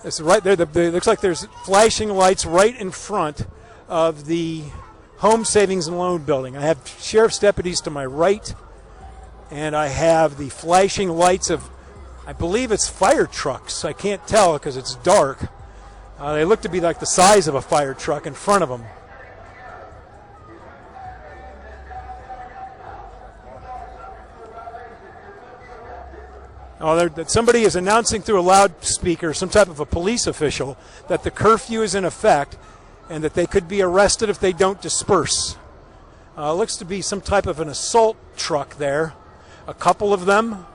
It's right there. Looks like there's flashing lights right in front of the Home Savings and Loan Building. I have sheriff's deputies to my right, and I have the flashing lights of, I believe it's fire trucks. I can't tell because it's dark. They look to be like the size of a fire truck in front of them. Somebody is announcing through a loudspeaker, some type of a police official, that the curfew is in effect and that they could be arrested if they don't disperse. Looks to be some type of an assault truck there. A couple of them.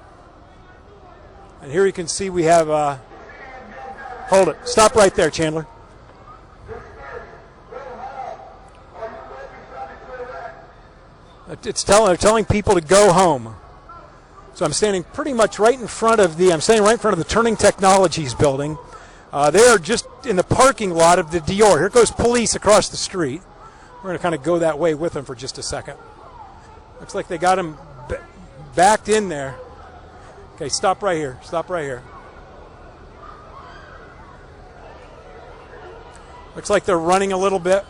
And here you can see we have, hold it, stop right there, Chandler. They're telling people to go home. So I'm standing pretty much right in front of the Turning Technologies building. They are just in the parking lot of the Dior. Here goes police across the street. We're going to kind of go that way with them for just a second. Looks like they got him backed in there. Okay, stop right here. Stop right here. Looks like they're running a little bit.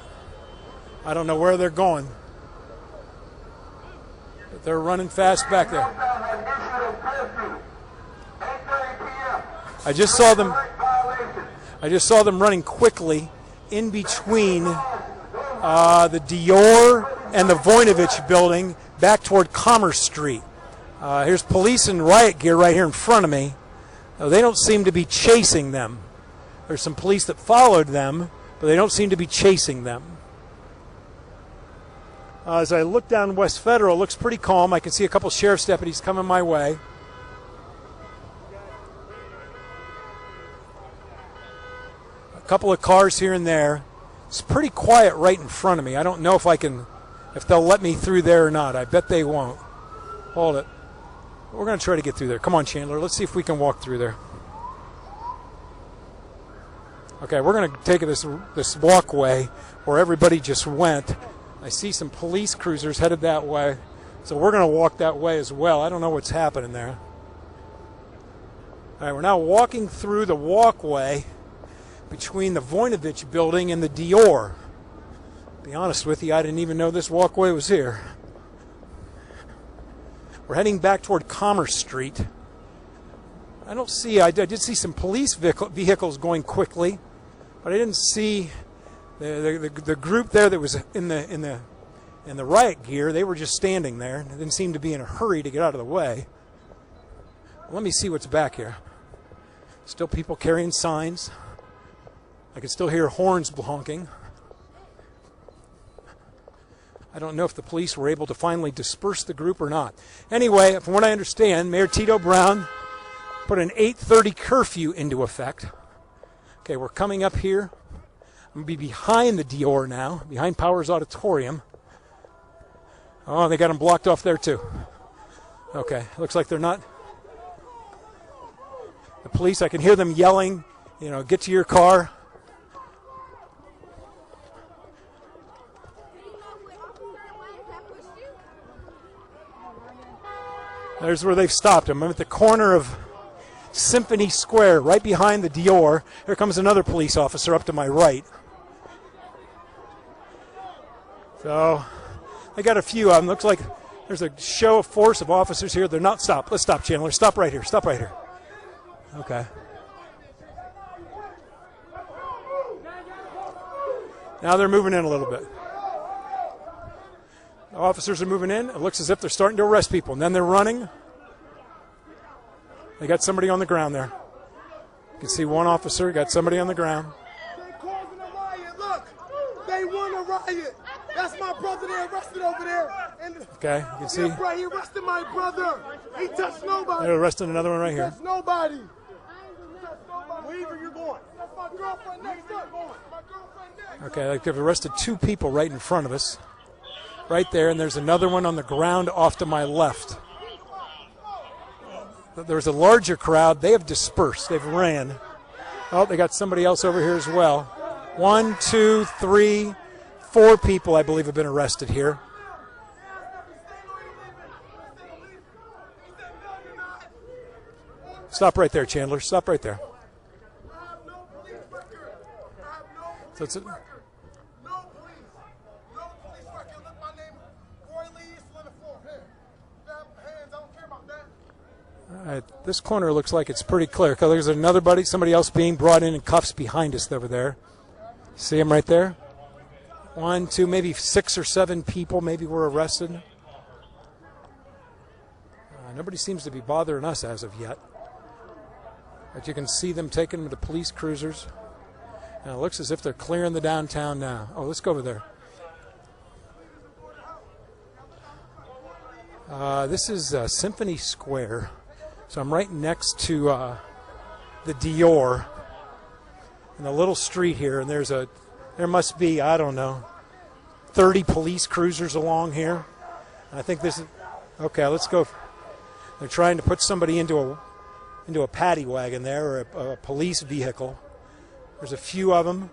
I don't know where they're going. But they're running fast back there. I just saw them running quickly in between the Dior and the Voinovich building back toward Commerce Street. Here's police in riot gear right here in front of me. They don't seem to be chasing them. There's some police that followed them, but they don't seem to be chasing them. As I look down West Federal, it looks pretty calm. I can see a couple sheriff's deputies coming my way. A couple of cars here and there. It's pretty quiet right in front of me. I don't know if they'll let me through there or not. I bet they won't. Hold it. We're going to try to get through there. Come on, Chandler. Let's see if we can walk through there. Okay, we're going to take this walkway where everybody just went. I see some police cruisers headed that way, so we're going to walk that way as well. I don't know what's happening there. All right, we're now walking through the walkway between the Voinovich building and the Dior. To be honest with you, I didn't even know this walkway was here. We're heading back toward Commerce Street. I did see some police vehicles going quickly, but I didn't see the group there that was in the riot gear. They were just standing there. They didn't seem to be in a hurry to get out of the way. Let me see what's back here. Still people carrying signs. I can still hear horns honking. I don't know if the police were able to finally disperse the group or not. Anyway, from what I understand, Mayor Tito Brown put an 8:30 curfew into effect. Okay, we're coming up here. I'm going to be behind the Dior now, behind Powers Auditorium. Oh, they got them blocked off there too. Okay, looks like they're not. The police, I can hear them yelling, get to your car. There's where they've stopped them. I'm at the corner of Symphony Square, right behind the Dior. Here comes another police officer up to my right. So I got a few of them. Looks like there's a show of force of officers here. They're not stopped. Let's stop, Chandler. Stop right here. Stop right here. Okay. Now they're moving in a little bit. The officers are moving in. It looks as if they're starting to arrest people. And then they're running. They got somebody on the ground there. You can see one officer got somebody on the ground. They're causing a riot. Look, they want a riot. That's my brother they arrested over there. Okay, you can see. He arrested my brother. He touched nobody. They're arresting another one right here. He touched nobody. Wherever you're going. That's my girlfriend next door. My girlfriend next. Okay, they've arrested two people right in front of us. Right there, and there's another one on the ground off to my left. There's a larger crowd. They have dispersed. They've ran. Oh, they got somebody else over here as well. 1, 2, 3, 4 people, I believe, have been arrested here. Stop right there, Chandler. Stop right there. So it's No police. No police record. Look, my name is Floyd Lee. It's on the floor. Here. Grab hands. I don't care about that. all right, this corner looks like it's pretty clear. There's somebody else being brought in cuffs behind us over there. See him right there? 1, 2, maybe 6 or 7 people maybe were arrested. Nobody seems to be bothering us as of yet. But you can see them taking them to police cruisers. And it looks as if they're clearing the downtown now. Oh, let's go over there. This is Symphony Square. So I'm right next to the Dior in the little street here. And there must be, I don't know, 30 police cruisers along here. I think this is, okay, let's go. They're trying to put somebody into a paddy wagon there, or a police vehicle. There's a few of them.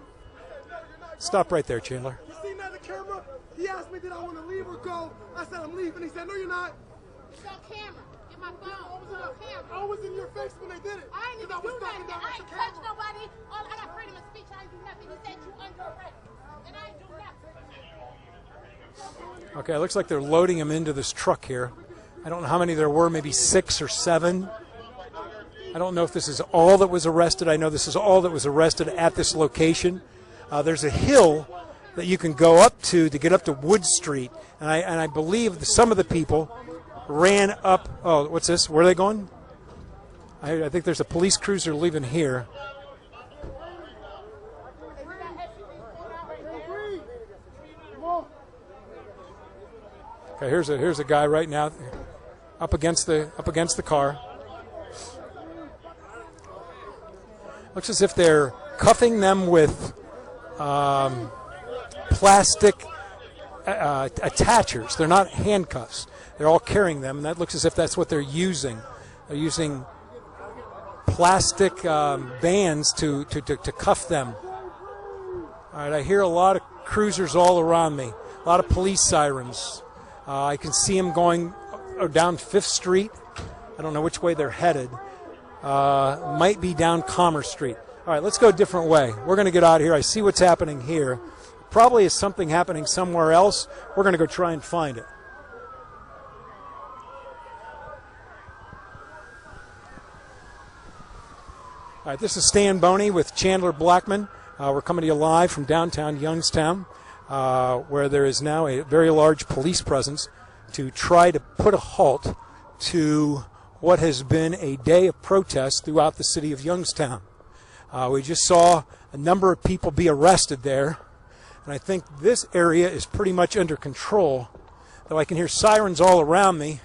Stop right there, Chandler. You seen that on the camera? He asked me did I want to leave or go. I said I'm leaving. He said no, you're not. It's on camera. Get my phone. It's on camera. I was in your face when they did it. I ain't even I was do talking nothing. about I the ain't camera. touched nobody. I got freedom of speech. I ain't do nothing. He said you under arrest. And I ain't do nothing. Okay, it looks like they're loading him into this truck here. I don't know how many there were, maybe 6 or 7. I don't know if this is all that was arrested. I know this is all that was arrested at this location. There's a hill that you can go up to get up to Wood Street. And I believe some of the people ran up. Oh, what's this? Where are they going? I think there's a police cruiser leaving here. Okay, here's a guy right now up against the car. Looks as if they're cuffing them with plastic attachers. They're not handcuffs. They're all carrying them, and that looks as if that's what they're using. They're using plastic bands to cuff them. All right, I hear a lot of cruisers all around me, a lot of police sirens. I can see them going down 5th Street. I don't know which way they're headed. Might be down Commerce Street. All right, let's go a different way. We're going to get out of here. I see what's happening here. Probably is something happening somewhere else. We're going to go try and find it. All right, this is Stan Boney with Chandler Blackman. We're coming to you live from downtown Youngstown, where there is now a very large police presence to try to put a halt to what has been a day of protest throughout the city of Youngstown. We just saw a number of people be arrested there, and I think this area is pretty much under control, though I can hear sirens all around me.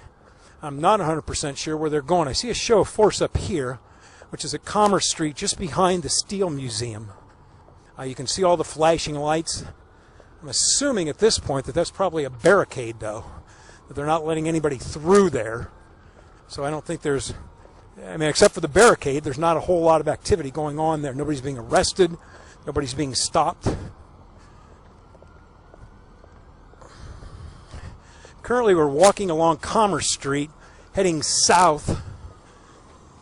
I'm not 100% sure where they're going. I see a show of force up here, which is at Commerce Street, just behind the Steel Museum. You can see all the flashing lights. I'm assuming at this point that that's probably a barricade, though, that they're not letting anybody through there. So I don't think there's, except for the barricade, there's not a whole lot of activity going on there. Nobody's being arrested. Nobody's being stopped. Currently, we're walking along Commerce Street, heading south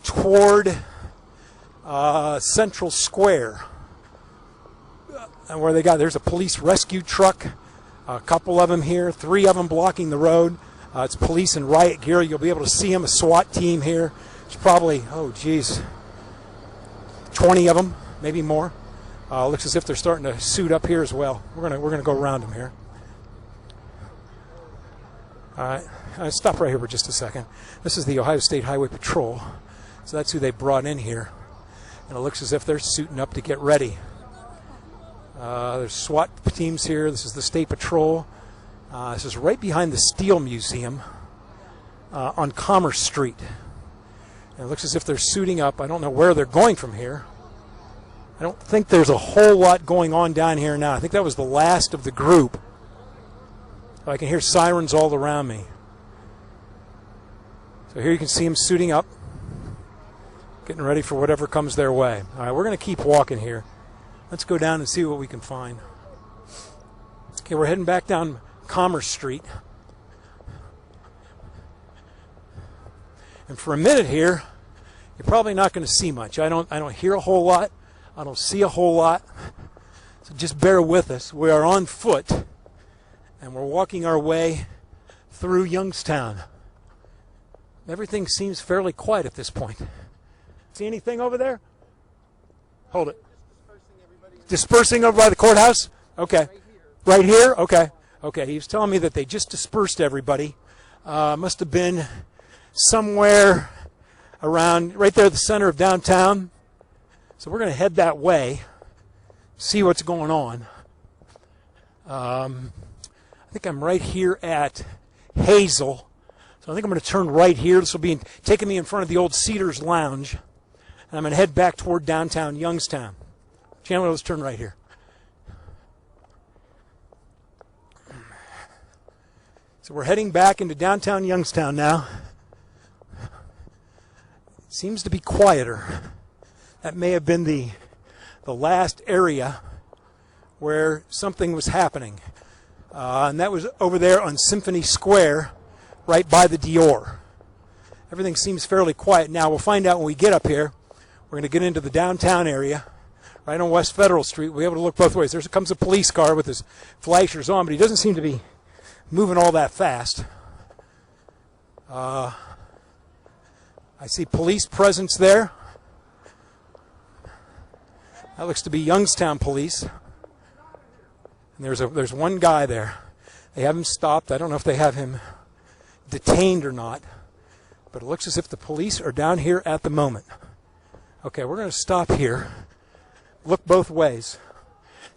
toward Central Square. And where there's a police rescue truck, a couple of them here, 3 of them blocking the road. It's police in riot gear. You'll be able to see them, a SWAT team here. It's probably, 20 of them, maybe more. Looks as if they're starting to suit up here as well. We're gonna go around them here. All right, stop right here for just a second. This is the Ohio State Highway Patrol, so that's who they brought in here, and it looks as if they're suiting up to get ready. There's SWAT teams here. This is the State Patrol. This is right behind the Steel Museum on Commerce Street. And it looks as if they're suiting up. I don't know where they're going from here. I don't think there's a whole lot going on down here now. I think that was the last of the group. I can hear sirens all around me. So here you can see them suiting up, getting ready for whatever comes their way. All right, we're going to keep walking here. Let's go down and see what we can find. Okay, we're heading back down Commerce Street. And for a minute here, you're probably not going to see much. I don't hear a whole lot. I don't see a whole lot. So just bear with us. We are on foot, and we're walking our way through Youngstown. Everything seems fairly quiet at this point. See anything over there? Hold it. Dispersing over by the courthouse? Okay. Right here? Okay. Okay. He was telling me that they just dispersed everybody. Must have been somewhere around right there at the center of downtown. So we're going to head that way, see what's going on. I think I'm right here at Hazel. So I think I'm going to turn right here. This will be taking me in front of the old Cedars Lounge. And I'm going to head back toward downtown Youngstown. Chandler, let's turn right here. So we're heading back into downtown Youngstown now. It seems to be quieter. That may have been the last area where something was happening. And that was over there on Symphony Square, right by the Dior. Everything seems fairly quiet now. We'll find out when we get up here. We're going to get into the downtown area, right on West Federal Street. We'll be able to look both ways. There comes a police car with his flashers on, but he doesn't seem to be moving all that fast. I see police presence there. That looks to be Youngstown police. And there's one guy there. They have him stopped. I don't know if they have him detained or not, but it looks as if the police are down here at the moment. Okay, we're going to stop here, look both ways,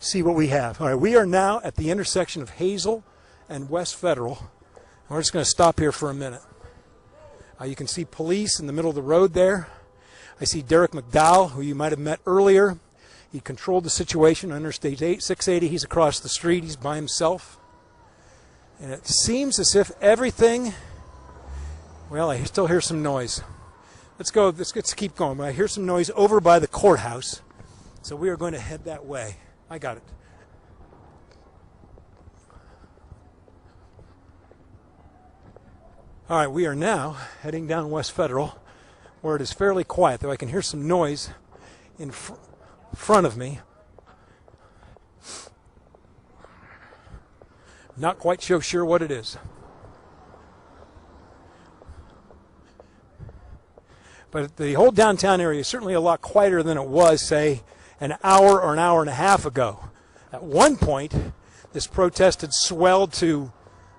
see what we have. All right, we are now at the intersection of Hazel and West Federal. And we're just going to stop here for a minute. You can see police in the middle of the road there. I see Derek McDowell, who you might have met earlier. He controlled the situation on Interstate 680. He's across the street. He's by himself. And it seems as if everything, well, I still hear some noise. Let's keep going. I hear some noise over by the courthouse. So we are going to head that way. I got it. All right, we are now heading down West Federal, where it is fairly quiet, though I can hear some noise in front of me. Not quite so sure what it is. But the whole downtown area is certainly a lot quieter than it was, say, an hour or an hour and a half ago. At one point, this protest had swelled to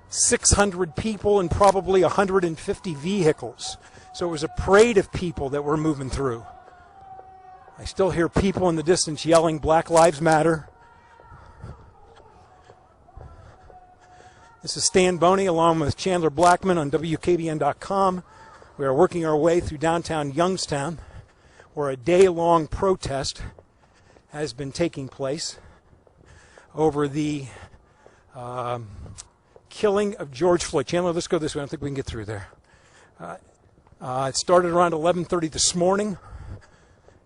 600 people and probably 150 vehicles. So it was a parade of people that were moving through. I still hear people in the distance yelling, "Black Lives Matter." This is Stan Boney along with Chandler Blackman on WKBN.com. We are working our way through downtown Youngstown, where a day-long protest has been taking place over the killing of George Floyd. Chandler, let's go this way. I don't think we can get through there. It started around 11:30 this morning,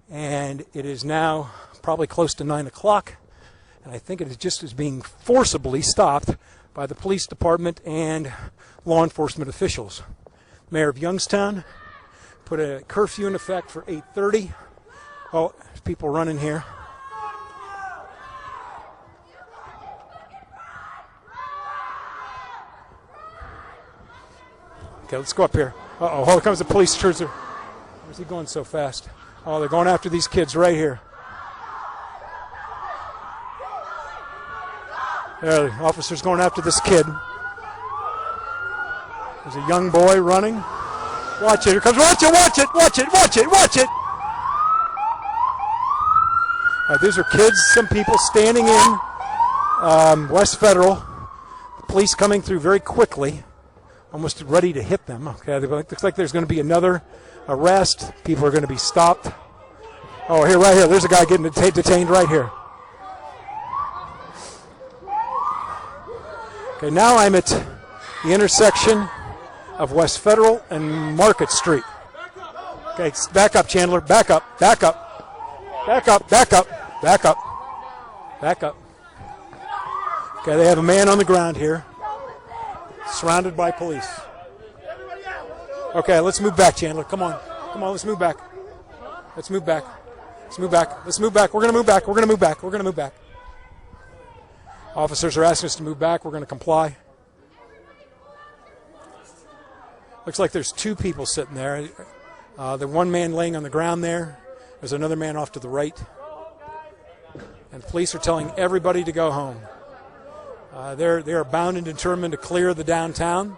and it is now probably close to 9 o'clock, and I think it is being forcibly stopped by the police department and law enforcement officials. Mayor of Youngstown put a curfew in effect for 8:30. Oh, there's people running here. Okay, let's go up here. Uh-oh, here comes the police cruiser. Where's he going so fast? Oh, they're going after these kids right here. There, the officer's going after this kid. There's a young boy running. Watch it, here comes, watch it, watch it, watch it, watch it, watch it. All right, these are kids, some people standing in West Federal. The police coming through very quickly, almost ready to hit them. Okay, it looks like there's going to be another arrest. People are going to be stopped. Oh, here, right here. There's a guy getting detained right here. Okay, now I'm at the intersection of West Federal and Market Street. Okay, back up, Chandler. Back up, back up. Back up, back up, back up. Back up. Okay, they have a man on the ground here, surrounded by police. Okay, let's move back, Chandler. Come on. Come on, let's move back. Let's move back. Let's move back. Let's move back. We're going to move back. We're going to move back. We're going to move back. Officers are asking us to move back. We're going to comply. Looks like there's two people sitting there. The one man laying on the ground there. There's another man off to the right. And the police are telling everybody to go home. They are bound and determined to clear the downtown.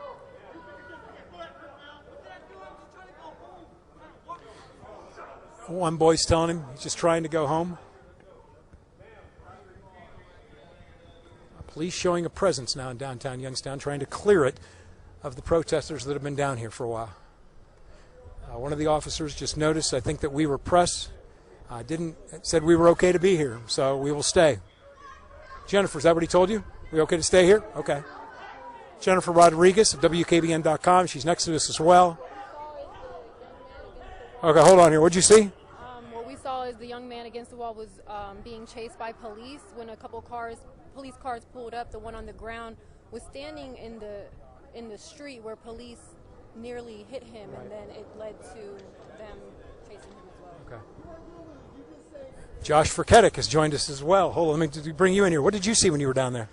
One boy's telling him he's just trying to go home. Police showing a presence now in downtown Youngstown, trying to clear it of the protesters that have been down here for a while. One of the officers just noticed, I think, that we were press. Said we were okay to be here, so we will stay. Jennifer, is that what he told you? We okay to stay here? Okay. Jennifer Rodriguez of WKBN.com. She's next to us as well. Okay, hold on here. What'd you see? What we saw is the young man against the wall was being chased by police. When a couple police cars pulled up, the one on the ground was standing in the street where police nearly hit him, and then it led to them chasing him as well. Okay. Josh Furketic has joined us as well. Hold on, let me bring you in here. What did you see when you were down there?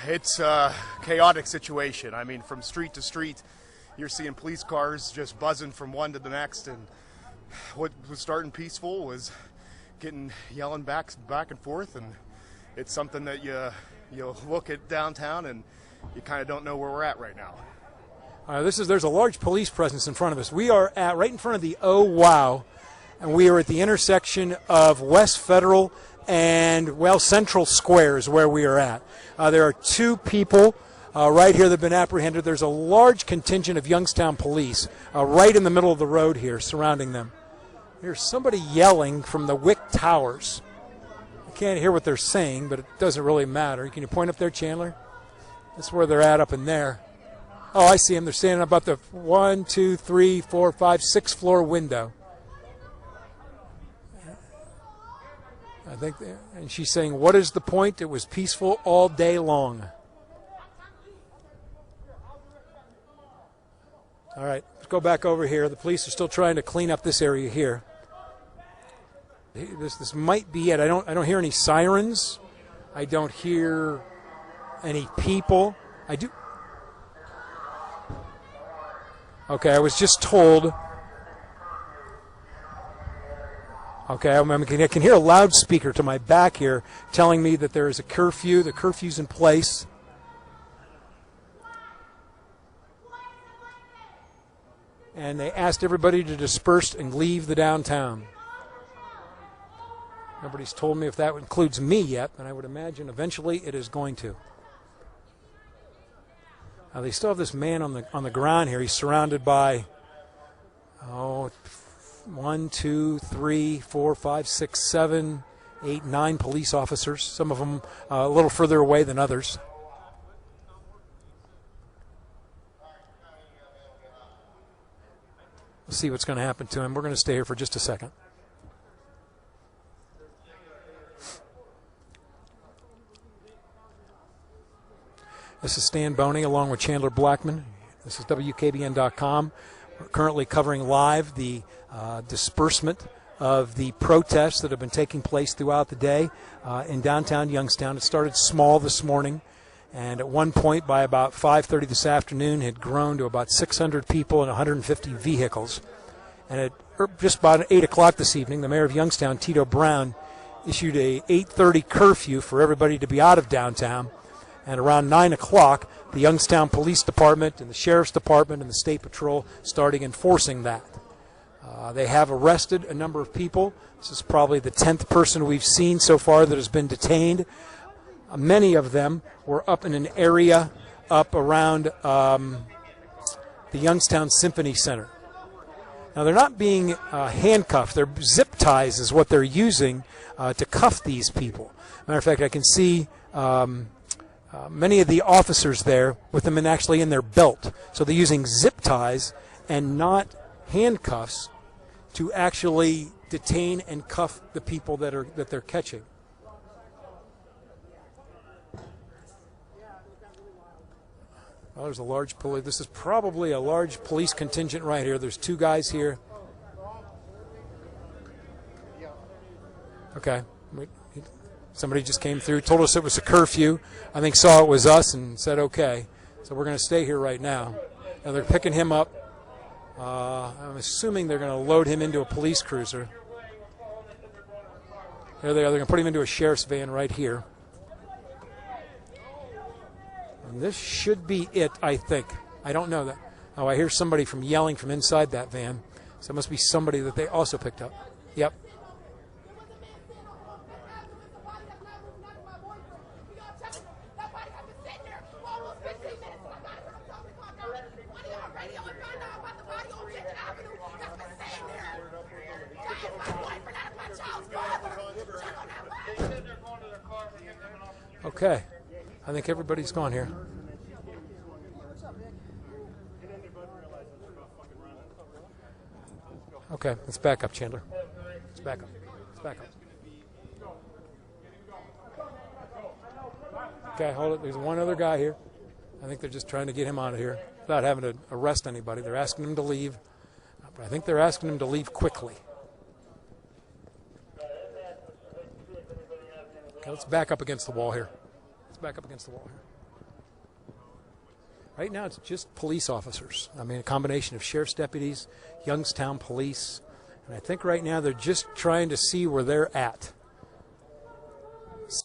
It's a chaotic situation. I mean, from street to street, you're seeing police cars just buzzing from one to the next, and what was starting peaceful was getting yelling back and forth, and it's something that you look at downtown and you kind of don't know where we're at right now. There's a large police presence in front of us. We are right in front of the Oh Wow, and we are at the intersection of West Federal and, Central Square is where we are at. There are two people right here that have been apprehended. There's a large contingent of Youngstown police right in the middle of the road here surrounding them. There's somebody yelling from the Wick Towers. I can't hear what they're saying, but it doesn't really matter. Can you point up there, Chandler? That's where they're at up in there. Oh, I see them. They're standing about the 1, 2, 3, 4, 5, 6 floor window. I think, and she's saying, what is the point? It was peaceful all day long. All right, let's go back over here. The police are still trying to clean up this area here. This might be it. I don't hear any sirens. I don't hear any people. I do. Okay, I was just told. Okay, I can hear a loudspeaker to my back here telling me that there is a curfew. The curfew's in place. And they asked everybody to disperse and leave the downtown. Nobody's told me if that includes me yet, but I would imagine eventually it is going to. Now they still have this man on the ground here. He's surrounded by 1, 2, 3, 4, 5, 6, 7, 8, 9 police officers. Some of them a little further away than others. We'll see what's going to happen to him. We're going to stay here for just a second. This is Stan Boney along with Chandler Blackman. This is WKBN.com. We're currently covering live the disbursement of the protests that have been taking place throughout the day in downtown Youngstown. It started small this morning, and at one point by about 5:30 this afternoon had grown to about 600 people and 150 vehicles. And at just about 8 o'clock this evening, the mayor of Youngstown, Tito Brown, issued a 8:30 curfew for everybody to be out of downtown. And around 9 o'clock, the Youngstown Police Department and the Sheriff's Department and the State Patrol starting enforcing that. They have arrested a number of people. This is probably the 10th person we've seen so far that has been detained. Many of them were up in an area up around the Youngstown Symphony Center. Now, they're not being handcuffed. They're zip ties is what they're using to cuff these people. Matter of fact, I can see many of the officers there with them actually in their belt. So they're using zip ties and not handcuffs to actually detain and cuff the people that they're catching. Well, there's a large police. This is probably a large police contingent right here. There's two guys here. Okay. Somebody just came through, told us it was a curfew. I think saw it was us and said okay. So we're going to stay here right now. Now they're picking him up. I'm assuming they're going to load him into a police cruiser. There they are. They're going to put him into a sheriff's van right here. And this should be it, I think. I don't know that. Oh, I hear somebody yelling from inside that van. So it must be somebody that they also picked up. Yep. Okay. I think everybody's gone here. Okay, let's back up, Chandler. Let's back up. Let's back up. Okay, hold it. There's one other guy here. I think they're just trying to get him out of here without having to arrest anybody. They're asking him to leave. But I think they're asking him to leave quickly. Okay, let's back up against the wall here. Let's back up against the wall here. Right now, it's just police officers. I mean, a combination of sheriff's deputies, Youngstown police, and I think right now they're just trying to see where they're at.